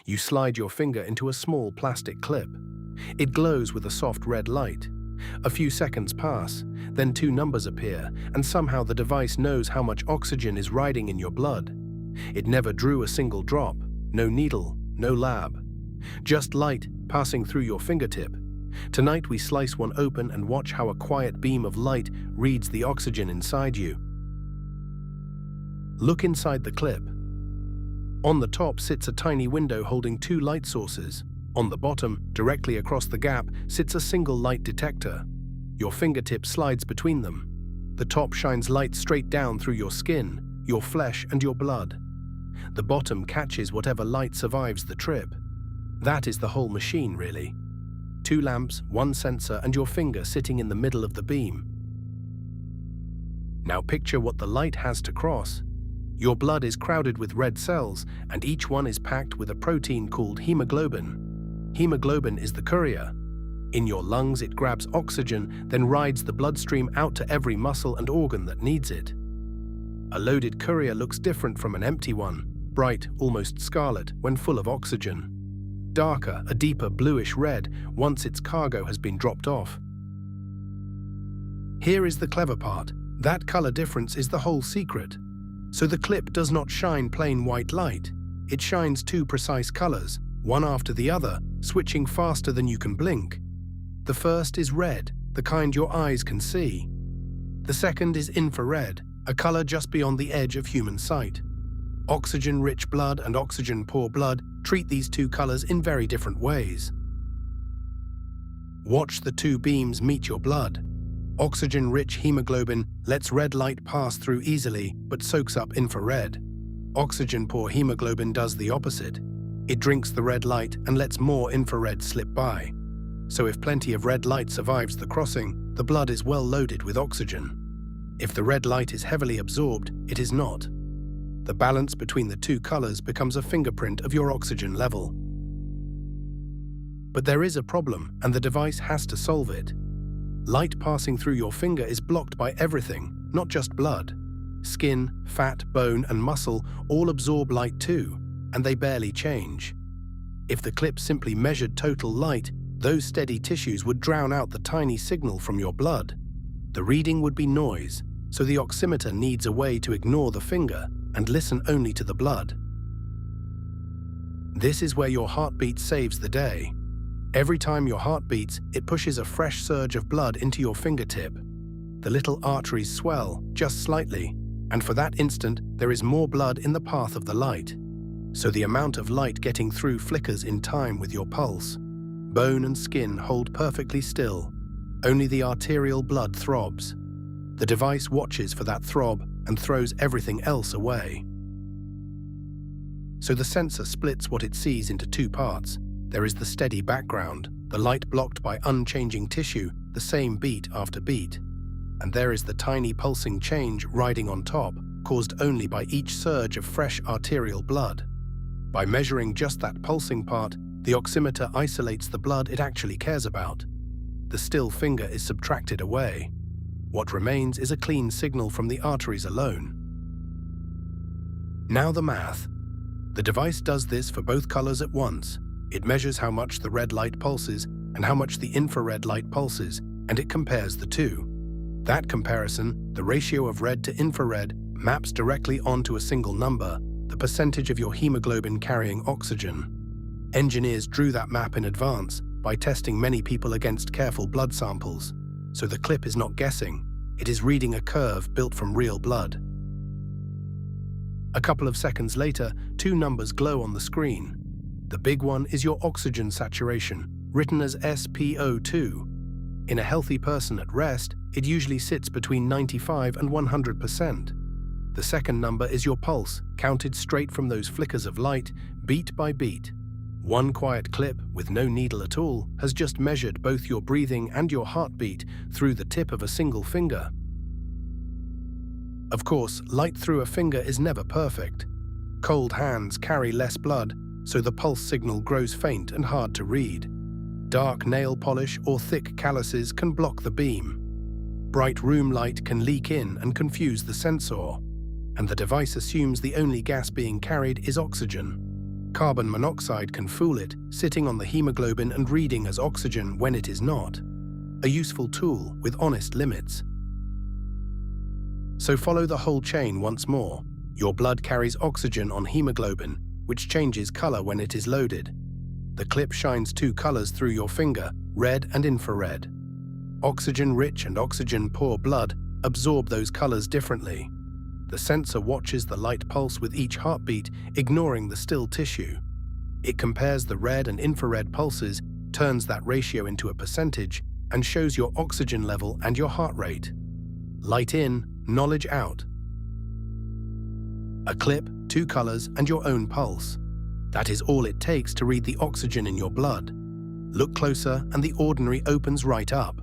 You slide your finger into a small plastic clip. It glows with a soft red light. A few seconds pass, then two numbers appear, and somehow the device knows how much oxygen is riding in your blood. It never drew a single drop, no needle, no lab. Just light passing through your fingertip. Tonight we slice one open and watch how a quiet beam of light reads the oxygen inside you. Look inside the clip. On the top sits a tiny window holding two light sources. On the bottom, directly across the gap, sits a single light detector. Your fingertip slides between them. The top shines light straight down through your skin, your flesh and your blood. The bottom catches whatever light survives the trip. That is the whole machine, really. Two lamps, one sensor, and your finger sitting in the middle of the beam. Now picture what the light has to cross. Your blood is crowded with red cells, and each one is packed with a protein called hemoglobin. Hemoglobin is the courier. In your lungs, it grabs oxygen, then rides the bloodstream out to every muscle and organ that needs it. A loaded courier looks different from an empty one, bright, almost scarlet, when full of oxygen. Darker, a deeper bluish red, once its cargo has been dropped off. Here is the clever part. That color difference is the whole secret. So the clip does not shine plain white light. It shines two precise colors, one after the other, switching faster than you can blink. The first is red, the kind your eyes can see. The second is infrared, a color just beyond the edge of human sight. Oxygen-rich blood and oxygen-poor blood treat these two colors in very different ways. Watch the two beams meet your blood. Oxygen-rich hemoglobin lets red light pass through easily, but soaks up infrared. Oxygen-poor hemoglobin does the opposite. It drinks the red light and lets more infrared slip by. So if plenty of red light survives the crossing, the blood is well loaded with oxygen. If the red light is heavily absorbed, it is not. The balance between the two colors becomes a fingerprint of your oxygen level. But there is a problem, and the device has to solve it. Light passing through your finger is blocked by everything, not just blood. Skin, fat, bone, and muscle all absorb light too, and they barely change. If the clip simply measured total light, those steady tissues would drown out the tiny signal from your blood. The reading would be noise, so the oximeter needs a way to ignore the finger and listen only to the blood. This is where your heartbeat saves the day. Every time your heart beats, it pushes a fresh surge of blood into your fingertip. The little arteries swell, just slightly, and for that instant, there is more blood in the path of the light. So the amount of light getting through flickers in time with your pulse. Bone and skin hold perfectly still. Only the arterial blood throbs. The device watches for that throb and throws everything else away. So the sensor splits what it sees into two parts. There is the steady background, the light blocked by unchanging tissue, the same beat after beat. And there is the tiny pulsing change riding on top, caused only by each surge of fresh arterial blood. By measuring just that pulsing part, the oximeter isolates the blood it actually cares about. The still finger is subtracted away. What remains is a clean signal from the arteries alone. Now the math. The device does this for both colors at once. It measures how much the red light pulses and how much the infrared light pulses, and it compares the two. That comparison, the ratio of red to infrared, maps directly onto a single number, the percentage of your hemoglobin carrying oxygen. Engineers drew that map in advance by testing many people against careful blood samples. So the clip is not guessing, it is reading a curve built from real blood. A couple of seconds later, two numbers glow on the screen. The big one is your oxygen saturation, written as SpO2. In a healthy person at rest, it usually sits between 95 and 100%. The second number is your pulse, counted straight from those flickers of light, beat by beat. One quiet clip, with no needle at all, has just measured both your breathing and your heartbeat through the tip of a single finger. Of course, light through a finger is never perfect. Cold hands carry less blood, so the pulse signal grows faint and hard to read. Dark nail polish or thick calluses can block the beam. Bright room light can leak in and confuse the sensor, and the device assumes the only gas being carried is oxygen. Carbon monoxide can fool it, sitting on the hemoglobin and reading as oxygen when it is not. A useful tool with honest limits. So follow the whole chain once more. Your blood carries oxygen on hemoglobin, which changes color when it is loaded. The clip shines two colors through your finger, red and infrared. Oxygen-rich and oxygen-poor blood absorb those colors differently. The sensor watches the light pulse with each heartbeat, ignoring the still tissue. It compares the red and infrared pulses, turns that ratio into a percentage, and shows your oxygen level and your heart rate. Light in, knowledge out. A clip, two colors, and your own pulse. That is all it takes to read the oxygen in your blood. Look closer and the ordinary opens right up.